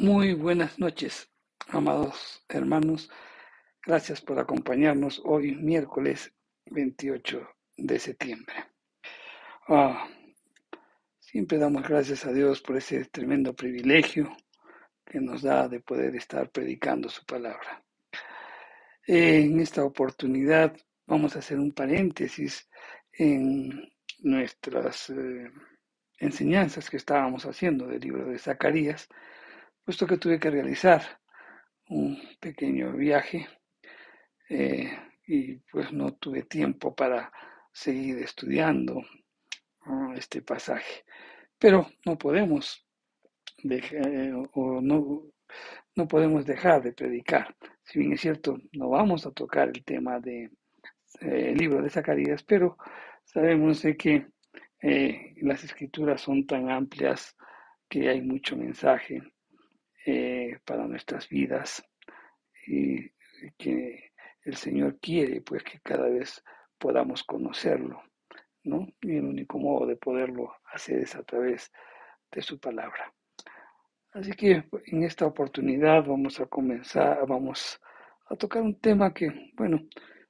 Muy buenas noches, amados hermanos. Gracias por acompañarnos hoy, miércoles 28 de septiembre. Ah, Siempre damos gracias a Dios por ese tremendo privilegio que nos da de poder estar predicando su palabra. En esta oportunidad vamos a hacer un paréntesis en nuestras enseñanzas que estábamos haciendo del libro de Zacarías, puesto que tuve que realizar un pequeño viaje eh, y pues no tuve tiempo para seguir estudiando este pasaje. Pero no podemos dejar, no podemos dejar de predicar. Si bien es cierto, no vamos a tocar el tema del libro de Zacarías, pero sabemos de que las escrituras son tan amplias que hay mucho mensaje para nuestras vidas y que el Señor quiere pues que cada vez podamos conocerlo, ¿no? Y el único modo de poderlo hacer es a través de su palabra. Así que en esta oportunidad vamos a tocar un tema que, bueno,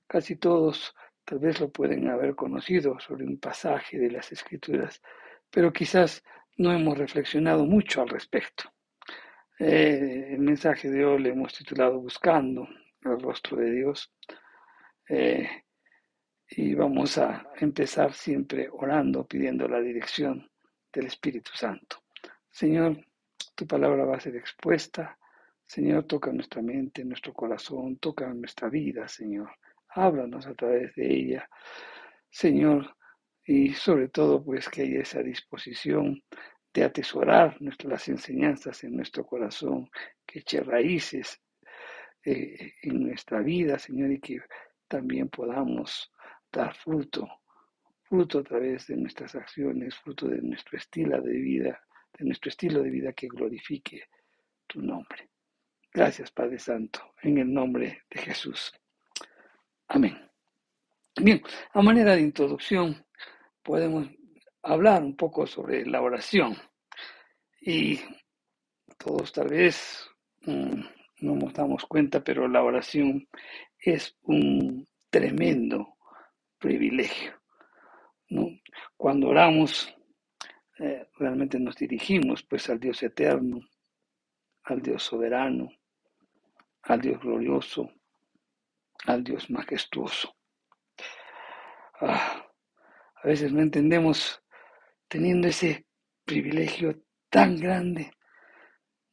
casi todos tal vez lo pueden haber conocido sobre un pasaje de las Escrituras, pero quizás no hemos reflexionado mucho al respecto. El mensaje de hoy le hemos titulado Buscando el rostro de Dios. Eh, y vamos a empezar siempre orando, pidiendo la dirección del Espíritu Santo. Señor, tu palabra va a ser expuesta. Señor, toca nuestra mente, nuestro corazón, toca nuestra vida, Señor. Háblanos a través de ella, Señor, y sobre todo, pues que haya esa disposición de atesorar las enseñanzas en nuestro corazón, que eche raíces en nuestra vida, Señor, y que también podamos dar fruto a través de nuestras acciones, fruto de nuestro estilo de vida que glorifique tu nombre. Gracias, Padre Santo, en el nombre de Jesús. Amén. Bien, a manera de introducción, podemos hablar un poco sobre la oración. Y todos tal vez no nos damos cuenta, pero la oración es un tremendo privilegio, ¿no? Cuando oramos, realmente nos dirigimos pues al Dios eterno, al Dios soberano, al Dios glorioso, al Dios majestuoso. Ah, a veces no entendemos, teniendo ese privilegio tan grande,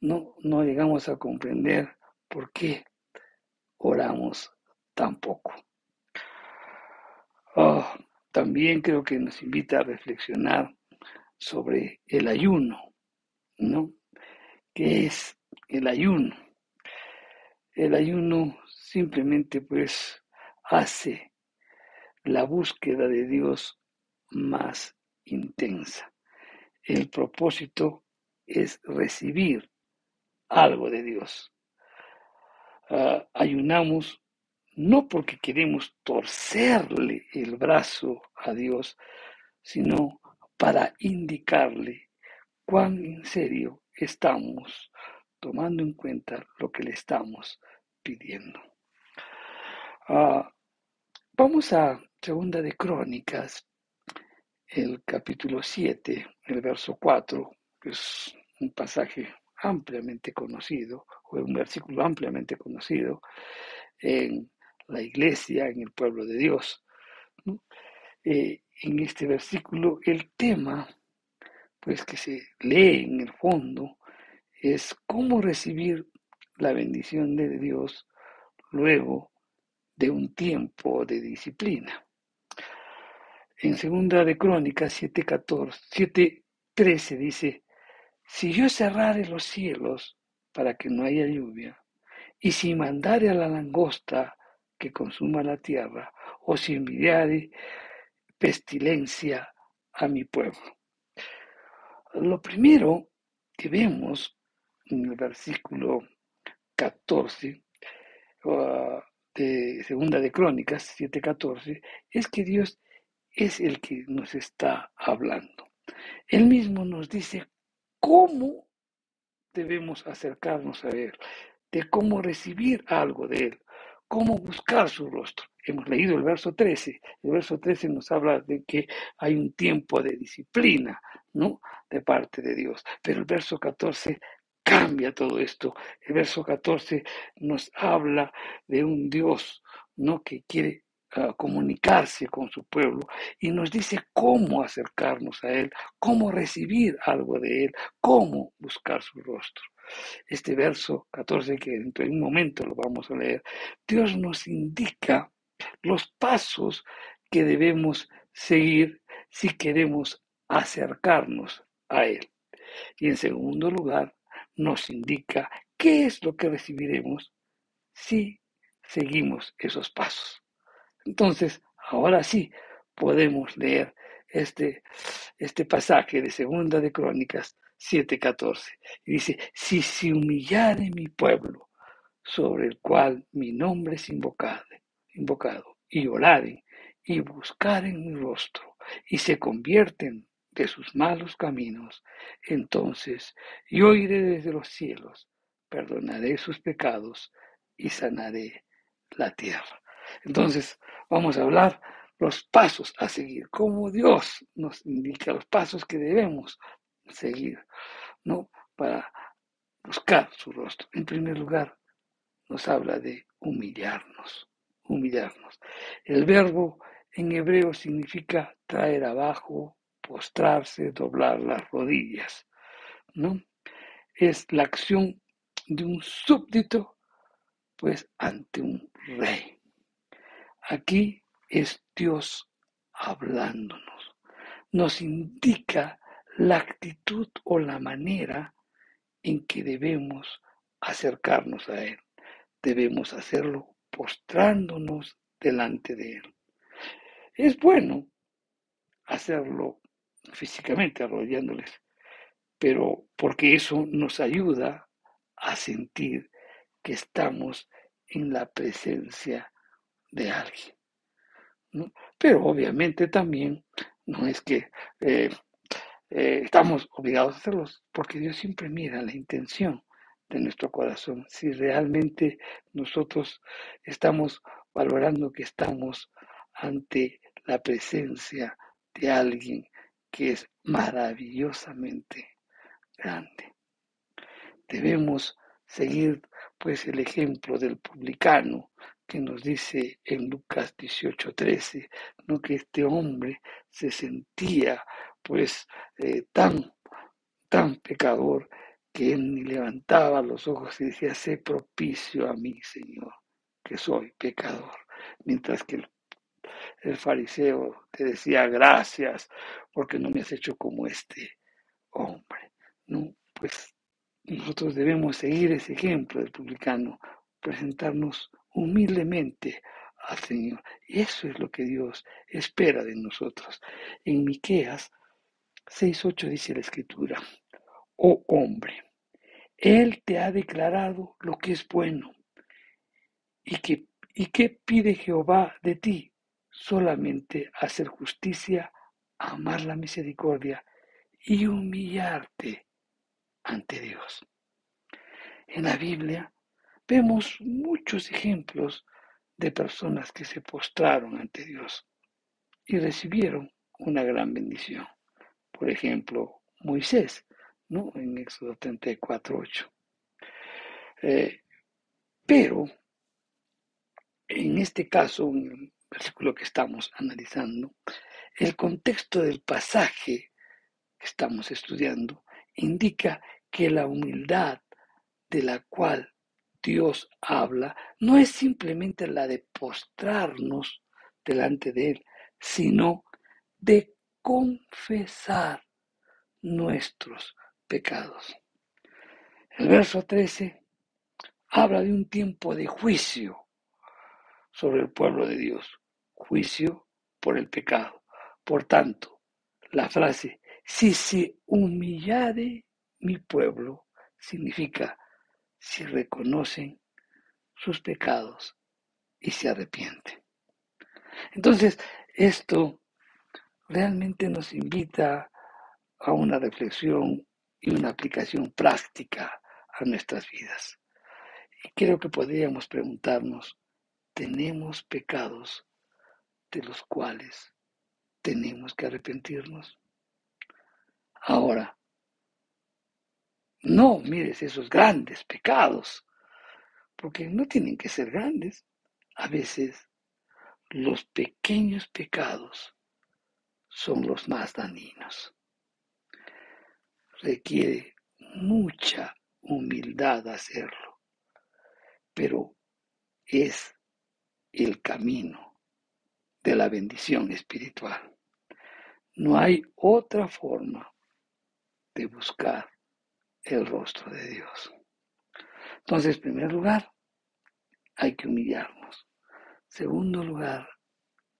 no llegamos a comprender por qué oramos tan poco. Ah, También creo que nos invita a reflexionar sobre el ayuno, ¿no? ¿Qué es el ayuno? El ayuno simplemente pues hace la búsqueda de Dios más intensa. El propósito es recibir algo de Dios. Ayunamos no porque queremos torcerle el brazo a Dios, sino para indicarle cuán en serio estamos tomando en cuenta lo que le estamos pidiendo. Ah, Vamos a Segunda de Crónicas, el capítulo 7, el verso 4, que es un pasaje ampliamente conocido, o un versículo ampliamente conocido en la iglesia, en el pueblo de Dios, ¿no? En este versículo, el tema, pues que se lee en el fondo, es cómo recibir la bendición de Dios luego de un tiempo de disciplina. En Segunda de Crónicas 7:13 dice, si yo cerrare los cielos para que no haya lluvia, y si mandare a la langosta que consuma la tierra, o si enviare pestilencia a mi pueblo. Lo primero que vemos en el versículo 14 de Segunda de Crónicas 7:14 es que Dios es el que nos está hablando. Él mismo nos dice cómo debemos acercarnos a Él, de cómo recibir algo de Él, cómo buscar su rostro. Hemos leído el verso 13. El verso 13 nos habla de que hay un tiempo de disciplina, ¿no?, de parte de Dios. Pero el verso 14 cambia todo esto. El verso 14 nos habla de un Dios, ¿no?, que quiere comunicarse con su pueblo y nos dice cómo acercarnos a Él, cómo recibir algo de Él, cómo buscar su rostro. Este verso 14, que dentro de un momento lo vamos a leer, Dios nos indica los pasos que debemos seguir si queremos acercarnos a Él. Y en segundo lugar, nos indica qué es lo que recibiremos si seguimos esos pasos. Entonces, ahora sí podemos leer este pasaje de Segunda de Crónicas 7:14. Y dice, si se humillare mi pueblo, sobre el cual mi nombre es invocado, y oraren, y buscaren mi rostro, y se convierten de sus malos caminos, entonces yo iré desde los cielos, perdonaré sus pecados, y sanaré la tierra. Entonces, vamos a hablar los pasos a seguir, cómo Dios nos indica los pasos que debemos seguir, ¿no?, para buscar su rostro. En primer lugar, nos habla de humillarnos, humillarnos. El verbo en hebreo significa traer abajo, postrarse, doblar las rodillas, ¿no? Es la acción de un súbdito, pues, ante un rey. Aquí es Dios hablándonos. Nos indica la actitud o la manera en que debemos acercarnos a Él. Debemos hacerlo postrándonos delante de Él. Es bueno hacerlo físicamente, arrodillándoles, pero porque eso nos ayuda a sentir que estamos en la presencia de alguien, ¿no? Pero obviamente también no es que estamos obligados a hacerlos, porque Dios siempre mira la intención de nuestro corazón. Si realmente nosotros estamos valorando que estamos ante la presencia de alguien que es maravillosamente grande. Debemos seguir pues el ejemplo del publicano que nos dice en Lucas 18:13, ¿no?, que este hombre se sentía pues tan pecador que él ni levantaba los ojos y decía, sé propicio a mí, Señor, que soy pecador. Mientras que el fariseo te decía, gracias, porque no me has hecho como este hombre, ¿no? Pues nosotros debemos seguir ese ejemplo del publicano, presentarnos humildemente al Señor. Y eso es lo que Dios espera de nosotros. En Miqueas 6:8 dice la Escritura, oh hombre, Él te ha declarado lo que es bueno. ¿Y qué pide Jehová de ti? Solamente hacer justicia, amar la misericordia y humillarte ante Dios. En la Biblia vemos muchos ejemplos de personas que se postraron ante Dios y recibieron una gran bendición. Por ejemplo, Moisés, ¿no?, en Éxodo 34:8. Pero en este caso, en el versículo que estamos analizando, el contexto del pasaje que estamos estudiando indica que la humildad de la cual Dios habla no es simplemente la de postrarnos delante de Él, sino de confesar nuestros pecados. El verso 13 habla de un tiempo de juicio sobre el pueblo de Dios, juicio por el pecado. Por tanto, la frase, si se humillare mi pueblo, significa si reconocen sus pecados y se arrepienten. Entonces, esto realmente nos invita a una reflexión y una aplicación práctica a nuestras vidas. Y creo que podríamos preguntarnos, ¿tenemos pecados de los cuales tenemos que arrepentirnos? Ahora, no mires esos grandes pecados, porque no tienen que ser grandes. A veces los pequeños pecados son los más dañinos. Requiere mucha humildad hacerlo, pero es el camino de la bendición espiritual. No hay otra forma de buscar el rostro de Dios. Entonces, en primer lugar, hay que humillarnos. Segundo lugar,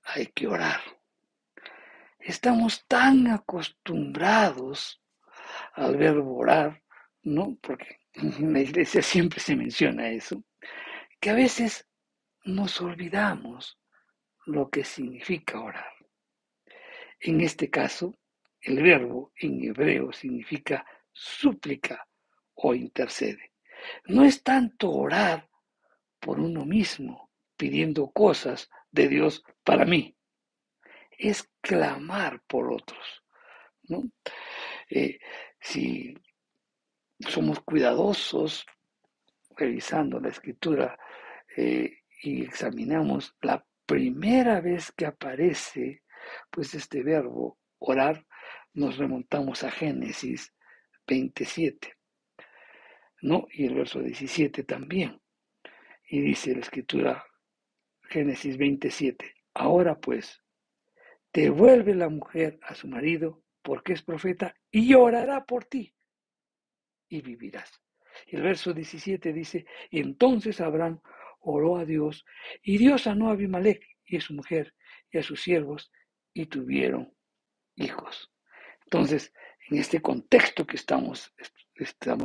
hay que orar. Estamos tan acostumbrados al verbo orar, ¿no? Porque en la iglesia siempre se menciona eso, que a veces nos olvidamos lo que significa orar. En este caso, el verbo en hebreo significa súplica o intercede. No es tanto orar por uno mismo, pidiendo cosas de Dios para mí, es clamar por otros, ¿no? Si somos cuidadosos revisando la escritura y examinamos la primera vez que aparece pues este verbo orar, nos remontamos a Génesis 27, ¿no? Y el verso 17 también. Y dice la escritura, Génesis 27, ahora pues, devuelve la mujer a su marido porque es profeta y orará por ti y vivirás. Y el verso 17 dice, y entonces Abraham oró a Dios y Dios sanó a Abimelech y a su mujer y a sus siervos y tuvieron hijos. Entonces, en este contexto que estamos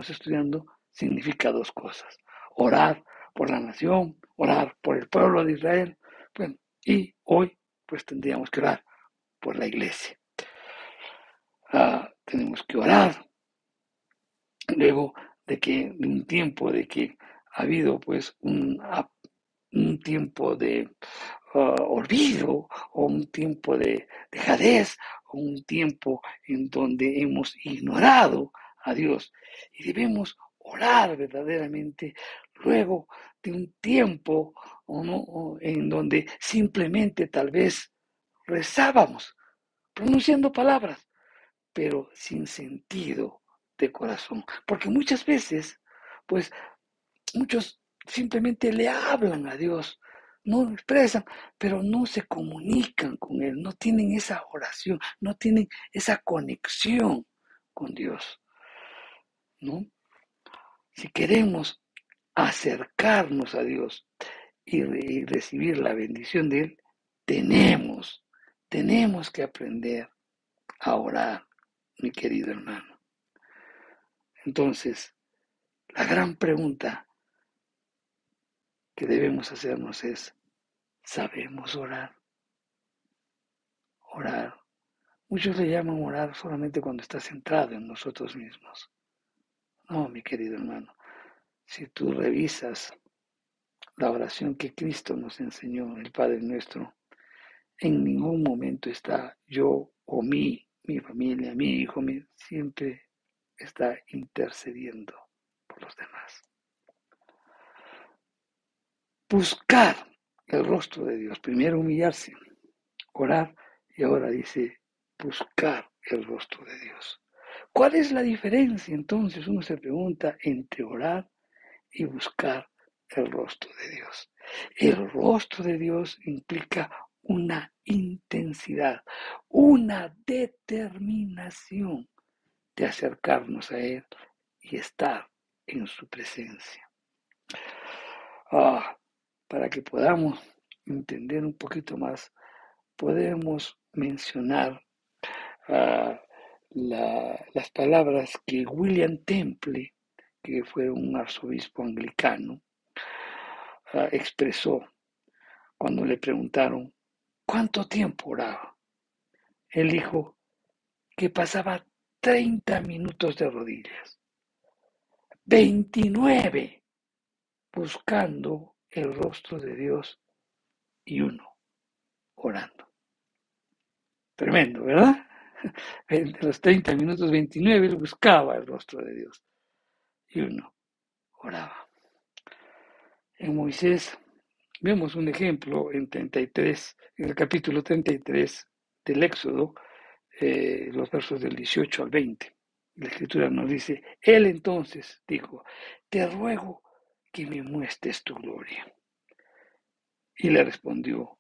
estudiando, significa dos cosas. Orar por la nación, orar por el pueblo de Israel, bueno, y hoy pues tendríamos que orar por la iglesia. Tenemos que orar luego de un tiempo de que ha habido pues un tiempo de olvido o un tiempo de dejadez o un tiempo en donde hemos ignorado a Dios y debemos orar verdaderamente luego de un tiempo o en donde simplemente tal vez rezábamos pronunciando palabras pero sin sentido de corazón. Porque muchas veces, pues, muchos simplemente le hablan a Dios, no expresan, pero no se comunican con Él, no tienen esa oración, no tienen esa conexión con Dios, ¿no? Si queremos acercarnos a Dios y recibir la bendición de Él, tenemos que aprender a orar, mi querido hermano. Entonces, la gran pregunta que debemos hacernos es, ¿sabemos orar? Orar. Muchos le llaman orar solamente cuando está centrado en nosotros mismos. No, mi querido hermano, si tú revisas la oración que Cristo nos enseñó, el Padre nuestro, en ningún momento está yo o mi familia, mi hijo, siempre está intercediendo por los demás. Buscar el rostro de Dios, primero humillarse, orar y ahora dice buscar el rostro de Dios. ¿Cuál es la diferencia entonces? Uno se pregunta entre orar y buscar el rostro de Dios. El rostro de Dios implica una intensidad, una determinación de acercarnos a Él y estar en su presencia. Para que podamos entender un poquito más, podemos mencionar las palabras que William Temple, que fue un arzobispo anglicano, expresó cuando le preguntaron cuánto tiempo oraba. Él dijo que pasaba 30 minutos de rodillas, 29 buscando el rostro de Dios y 1 orando. Tremendo, ¿verdad? De los 30 minutos, 29 él buscaba el rostro de Dios y 1 oraba. En Moisés vemos un ejemplo en el capítulo 33 del Éxodo, los versos del 18 al 20. La escritura nos dice, él entonces dijo, te ruego que me muestres tu gloria. Y le respondió,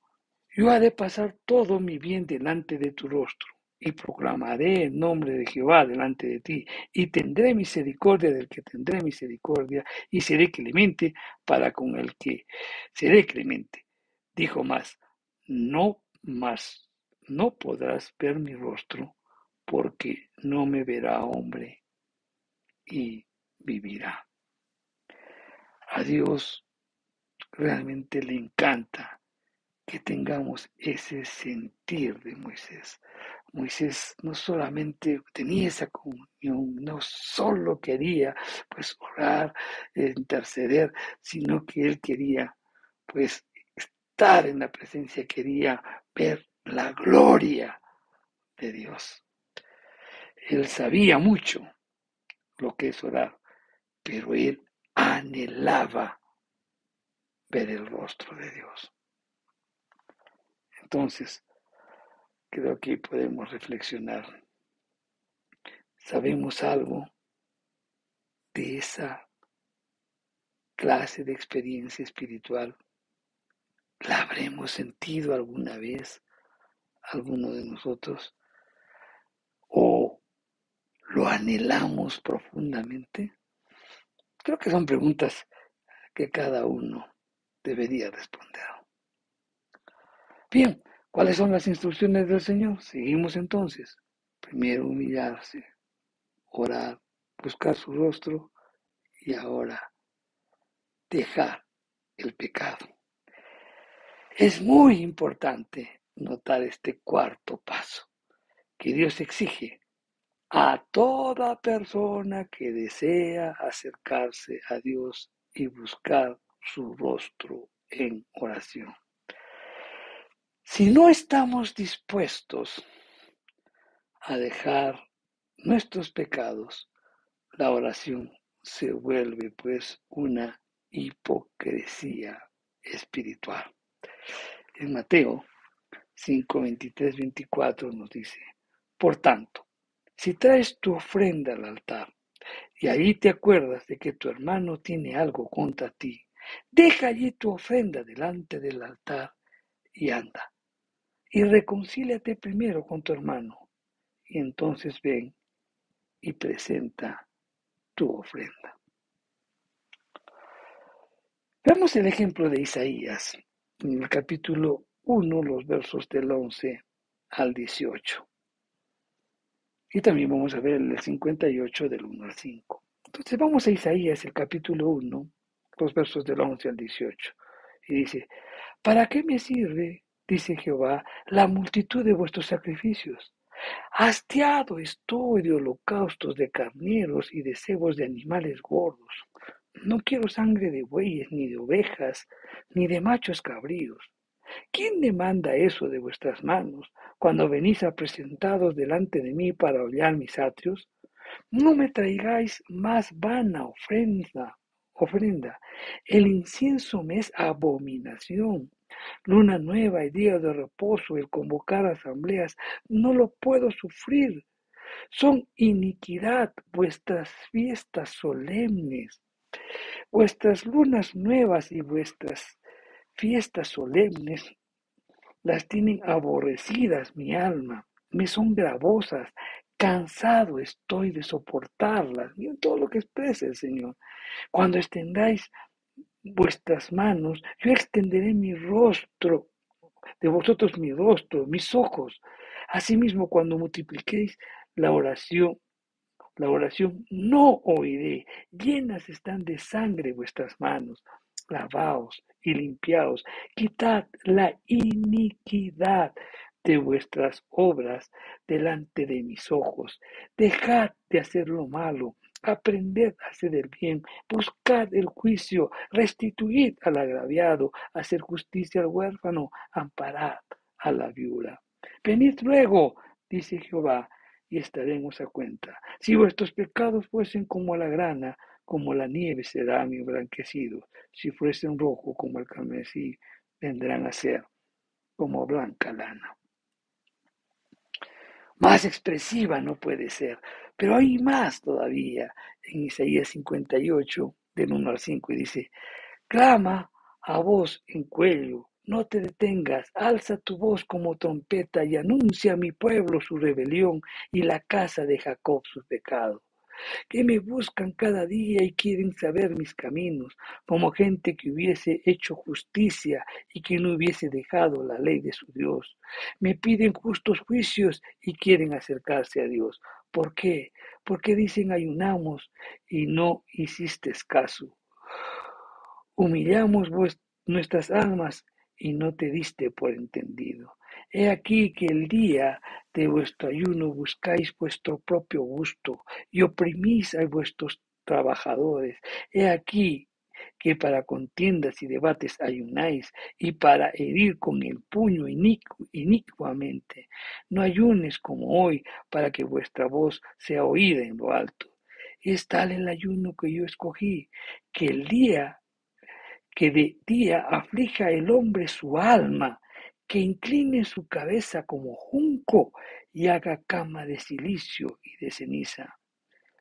yo ha de pasar todo mi bien delante de tu rostro, y proclamaré el nombre de Jehová delante de ti, y tendré misericordia del que tendré misericordia, y seré clemente para con el que seré clemente. Dijo más, no podrás ver mi rostro, porque no me verá hombre y vivirá. A Dios realmente le encanta que tengamos ese sentir de Moisés. Moisés no solamente tenía esa comunión, no solo quería pues orar, interceder, sino que él quería pues estar en la presencia, quería ver la gloria de Dios. Él sabía mucho lo que es orar, pero él anhelaba ver el rostro de Dios. Entonces, creo que podemos reflexionar. ¿Sabemos algo de esa clase de experiencia espiritual? ¿La habremos sentido alguna vez, alguno de nosotros? ¿O lo anhelamos profundamente? Creo que son preguntas que cada uno debería responder. Bien, ¿cuáles son las instrucciones del Señor? Seguimos entonces. Primero humillarse, orar, buscar su rostro y ahora dejar el pecado. Es muy importante notar este cuarto paso que Dios exige a toda persona que desea acercarse a Dios y buscar su rostro en oración. Si no estamos dispuestos a dejar nuestros pecados, la oración se vuelve pues una hipocresía espiritual. En Mateo 5, 23, 24 nos dice, por tanto, si traes tu ofrenda al altar y ahí te acuerdas de que tu hermano tiene algo contra ti, deja allí tu ofrenda delante del altar y anda. Y reconcíliate primero con tu hermano y entonces ven y presenta tu ofrenda. Veamos el ejemplo de Isaías en el capítulo 1, los versos del 11 al 18. Y también vamos a ver el 58 del 1 al 5. Entonces vamos a Isaías, el capítulo 1, los versos del 11 al 18. Y dice, ¿para qué me sirve, dice Jehová, la multitud de vuestros sacrificios? Hastiado estoy de holocaustos de carneros y de cebos de animales gordos. No quiero sangre de bueyes, ni de ovejas, ni de machos cabríos. ¿Quién demanda eso de vuestras manos cuando venís presentados delante de mí para hollar mis atrios? No me traigáis más vana ofrenda. El incienso me es abominación. Luna nueva y día de reposo, el convocar asambleas, no lo puedo sufrir. Son iniquidad vuestras fiestas solemnes, vuestras lunas nuevas y vuestras fiestas solemnes las tienen aborrecidas mi alma, me son gravosas, cansado estoy de soportarlas. Miren todo lo que expresa el Señor. Cuando extendáis vuestras manos, yo extenderé mi rostro, de vosotros mi rostro, mis ojos. Asimismo, cuando multipliquéis la oración, no oiré. Llenas están de sangre vuestras manos. Lavaos y limpiaos. Quitad la iniquidad de vuestras obras delante de mis ojos. Dejad de hacer lo malo aprended a hacer el bien, buscad el juicio, restituid al agraviado, hacer justicia al huérfano, amparad a la viuda. Venid luego, dice Jehová, y estaremos a cuenta. Si vuestros pecados fuesen como la grana, como la nieve serán emblanquecidos. Si fuesen rojo como el carmesí, vendrán a ser como blanca lana. Más expresiva no puede ser, pero hay más todavía en Isaías 58, del 1 al 5, y dice: clama a voz en cuello, no te detengas, alza tu voz como trompeta y anuncia a mi pueblo su rebelión y la casa de Jacob su pecado. Que me buscan cada día y quieren saber mis caminos, como gente que hubiese hecho justicia y que no hubiese dejado la ley de su Dios. Me piden justos juicios y quieren acercarse a Dios. ¿Por qué? Porque dicen ayunamos y no hiciste caso. Humillamos nuestras almas y no te diste por entendido. He aquí que el día de vuestro ayuno buscáis vuestro propio gusto y oprimís a vuestros trabajadores. He aquí que para contiendas y debates ayunáis y para herir con el puño inicuamente. No ayunes como hoy para que vuestra voz sea oída en lo alto. Es tal el ayuno que yo escogí, que el día que de día aflija el hombre su alma, que incline su cabeza como junco y haga cama de silicio y de ceniza.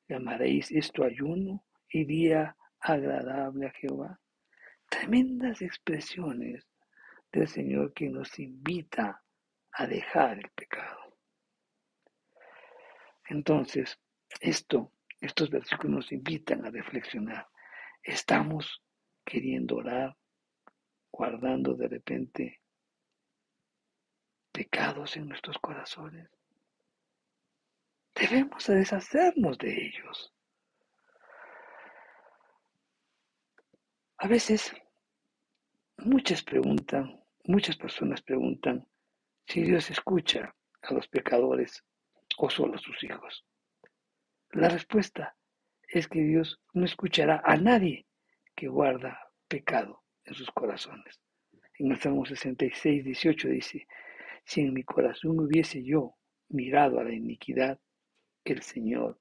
¿Llamaréis esto ayuno y día agradable a Jehová? Tremendas expresiones del Señor que nos invita a dejar el pecado. Entonces, estos versículos nos invitan a reflexionar. ¿Estamos queriendo orar, guardando de repente pecados en nuestros corazones? Debemos deshacernos de ellos. A veces muchas personas preguntan si Dios escucha a los pecadores o solo a sus hijos. La respuesta es que Dios no escuchará a nadie que guarda pecado en sus corazones. En el Salmo 66, 18 dice: si en mi corazón hubiese yo mirado a la iniquidad, el Señor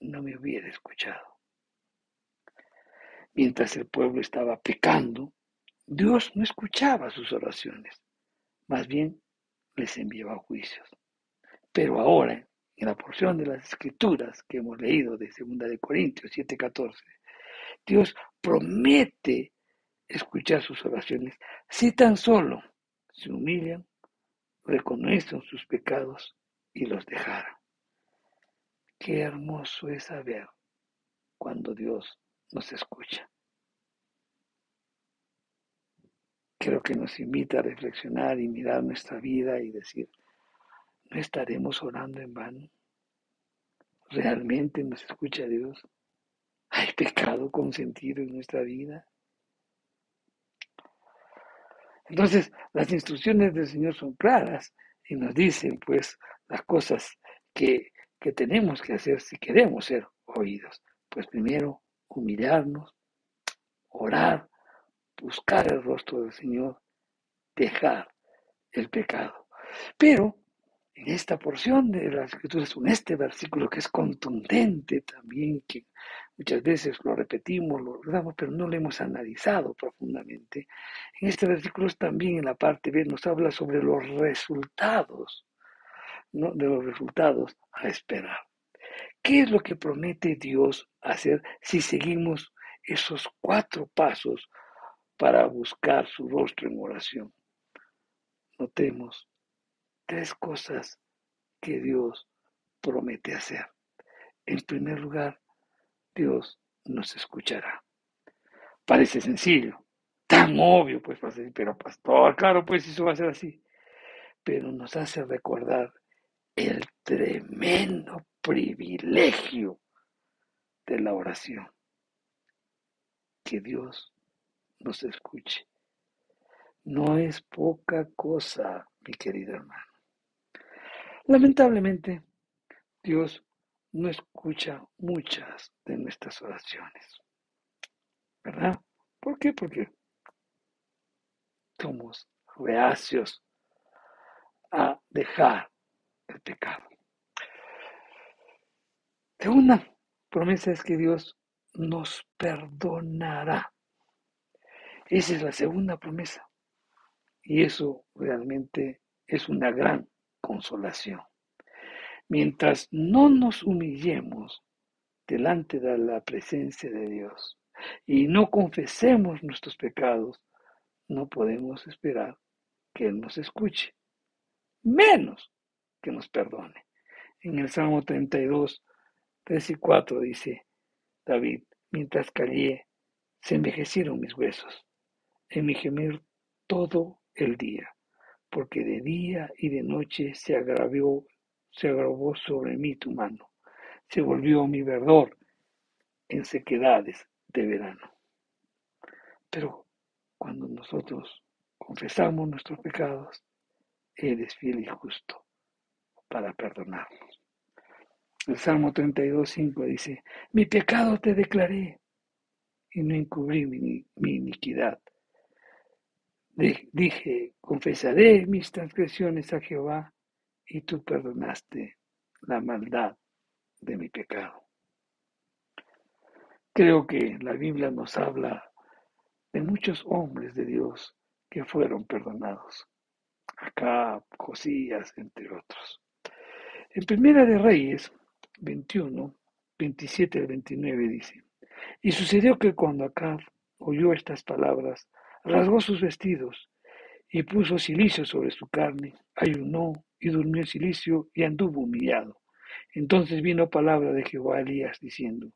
no me hubiera escuchado. Mientras el pueblo estaba pecando, Dios no escuchaba sus oraciones, más bien les enviaba juicios. Pero ahora, en la porción de las Escrituras que hemos leído de 2 de Corintios 7:14, Dios promete escuchar sus oraciones si tan solo se humillan, reconocen sus pecados y los dejaran. Qué hermoso es saber cuando Dios nos escucha. Creo que nos invita a reflexionar y mirar nuestra vida y decir: ¿no estaremos orando en vano? ¿Realmente nos escucha Dios? ¿Hay pecado consentido en nuestra vida? Entonces, las instrucciones del Señor son claras y nos dicen, pues, las cosas que, que tenemos que hacer si queremos ser oídos. Pues primero, humillarnos, orar, buscar el rostro del Señor, dejar el pecado. Pero en esta porción de las Escrituras, en este versículo que es contundente también, que muchas veces lo repetimos, lo recordamos, pero no lo hemos analizado profundamente. En este versículo también en la parte B nos habla sobre los resultados, ¿no? De los resultados a esperar. ¿Qué es lo que promete Dios hacer si seguimos esos 4 pasos para buscar su rostro en oración? Notemos 3 cosas que Dios promete hacer. En primer lugar, Dios nos escuchará. Parece sencillo, tan obvio, pues, pero pastor, claro, pues eso va a ser así. Pero nos hace recordar el tremendo privilegio de la oración. Que Dios nos escuche. No es poca cosa, mi querido hermano. Lamentablemente, Dios no escucha muchas de nuestras oraciones, ¿verdad? ¿Por qué? Porque somos reacios a dejar el pecado. Segunda promesa es que Dios nos perdonará. Esa es la segunda promesa. Y eso realmente es una gran consolación. Mientras no nos humillemos delante de la presencia de Dios y no confesemos nuestros pecados, no podemos esperar que Él nos escuche, menos que nos perdone. En el Salmo 32, 3 y 4 dice David: mientras callé, se envejecieron mis huesos, en mi gemir todo el día, porque de día y de noche se agravó sobre mí tu mano, se volvió mi verdor en sequedades de verano. Pero cuando nosotros confesamos nuestros pecados, Él es fiel y justo para perdonarnos. El Salmo 32:5 dice: mi pecado te declaré y no encubrí mi iniquidad. Dije: confesaré mis transgresiones a Jehová, y tú perdonaste la maldad de mi pecado. Creo que la Biblia nos habla de muchos hombres de Dios que fueron perdonados. Acab, Josías, entre otros. En Primera de Reyes 21, 27 al 29 dice: y sucedió que cuando Acab oyó estas palabras, rasgó sus vestidos y puso cilicio sobre su carne, ayunó y durmió en cilicio y anduvo humillado. Entonces vino palabra de Jehová a Elías diciendo: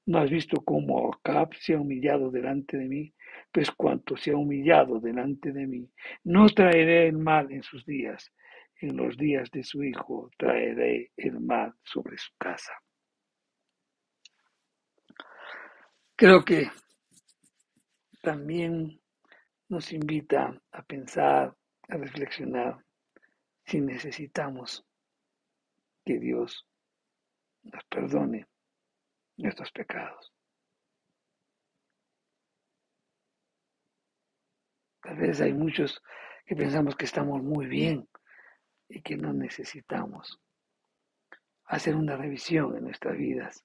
¿no has visto cómo Acab se ha humillado delante de mí? Pues cuanto se ha humillado delante de mí, no traeré el mal en sus días. En los días de su hijo traeré el mal sobre su casa. Creo que también nos invita a pensar, a reflexionar si necesitamos que Dios nos perdone nuestros pecados. Tal vez hay muchos que pensamos que estamos muy bien y que no necesitamos hacer una revisión en nuestras vidas,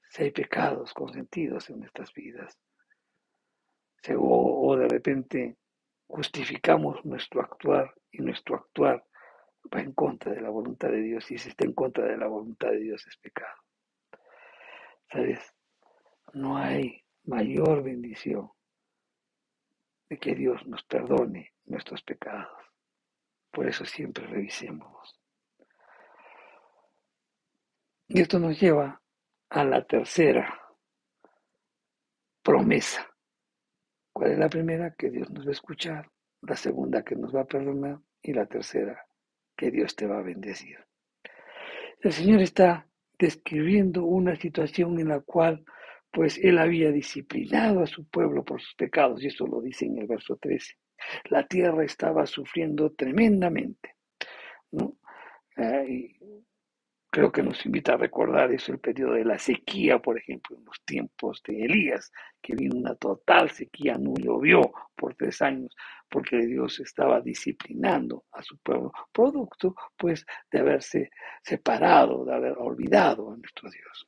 si hay pecados consentidos en nuestras vidas, o de repente justificamos nuestro actuar y nuestro actuar va en contra de la voluntad de Dios, y si está en contra de la voluntad de Dios es pecado. ¿Sabes? No hay mayor bendición de que Dios nos perdone nuestros pecados. Por eso siempre revisemos. Y esto nos lleva a la tercera promesa. ¿Cuál es la primera? Que Dios nos va a escuchar. La segunda, que nos va a perdonar. Y la tercera, que Dios te va a bendecir. El Señor está describiendo una situación en la cual pues Él había disciplinado a su pueblo por sus pecados, y eso lo dice en el verso 13. La tierra estaba sufriendo tremendamente, ¿no? Y creo que nos invita a recordar eso, el periodo de la sequía, por ejemplo, en los tiempos de Elías, que vino una total sequía, no llovió por 3 años, porque Dios estaba disciplinando a su pueblo, producto pues de haberse separado, de haber olvidado a nuestro Dios.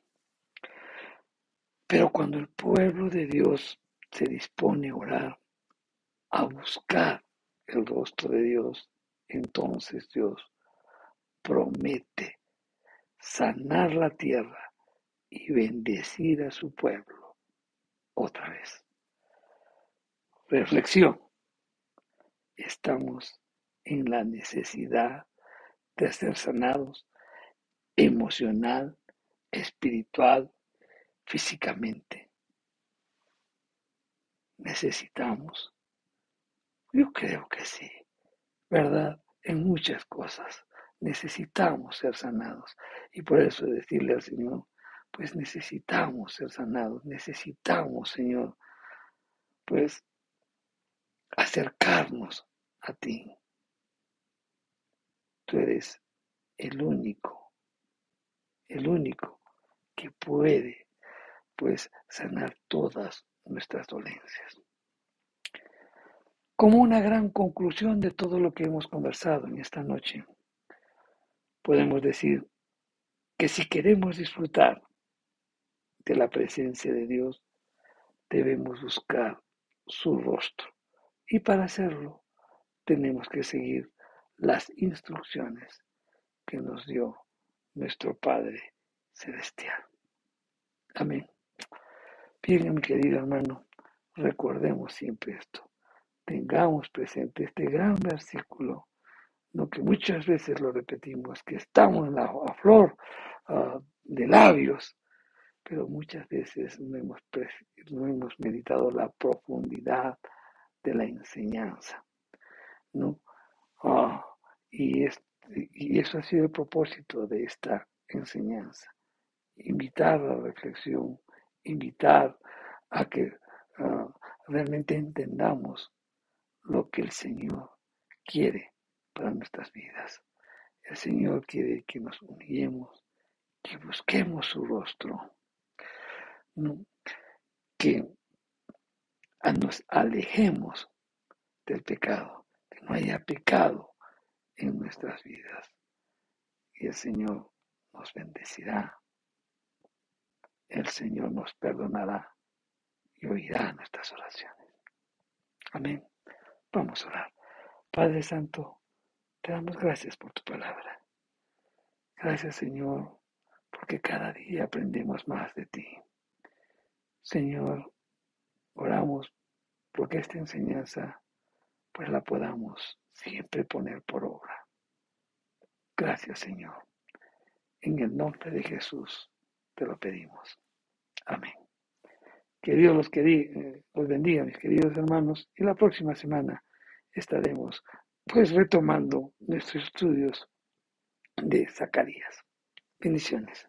Pero cuando el pueblo de Dios se dispone a orar, a buscar el rostro de Dios, entonces Dios promete sanar la tierra y bendecir a su pueblo otra vez. Reflexión. Estamos en la necesidad de ser sanados emocional, espiritual, físicamente. Necesitamos. Yo creo que sí, ¿verdad? En muchas cosas necesitamos ser sanados. Y por eso decirle al Señor, pues necesitamos ser sanados, necesitamos, Señor, pues acercarnos a ti. Tú eres el único que puede, pues, sanar todas nuestras dolencias. Como una gran conclusión de todo lo que hemos conversado en esta noche, podemos decir que si queremos disfrutar de la presencia de Dios, debemos buscar su rostro. Y para hacerlo, tenemos que seguir las instrucciones que nos dio nuestro Padre Celestial. Amén. Bien, mi querido hermano, recordemos siempre esto. Tengamos presente este gran versículo, ¿no? Que muchas veces lo repetimos, que estamos en la flor de labios, pero muchas veces no hemos meditado la profundidad de la enseñanza, ¿no? Ah, y, y eso ha sido el propósito de esta enseñanza, invitar a la reflexión, invitar a que realmente entendamos lo que el Señor quiere para nuestras vidas. El Señor quiere que nos humillemos, que busquemos su rostro, ¿no? Que nos alejemos del pecado, que no haya pecado en nuestras vidas. Y el Señor nos bendecirá, el Señor nos perdonará y oirá nuestras oraciones. Amén. Vamos a orar. Padre Santo, te damos gracias por tu palabra. Gracias, Señor, porque cada día aprendemos más de ti. Señor, oramos porque esta enseñanza pues la podamos siempre poner por obra. Gracias, Señor. En el nombre de Jesús te lo pedimos. Amén. Que Dios los bendiga, mis queridos hermanos, y la próxima semana estaremos pues retomando nuestros estudios de Zacarías. Bendiciones.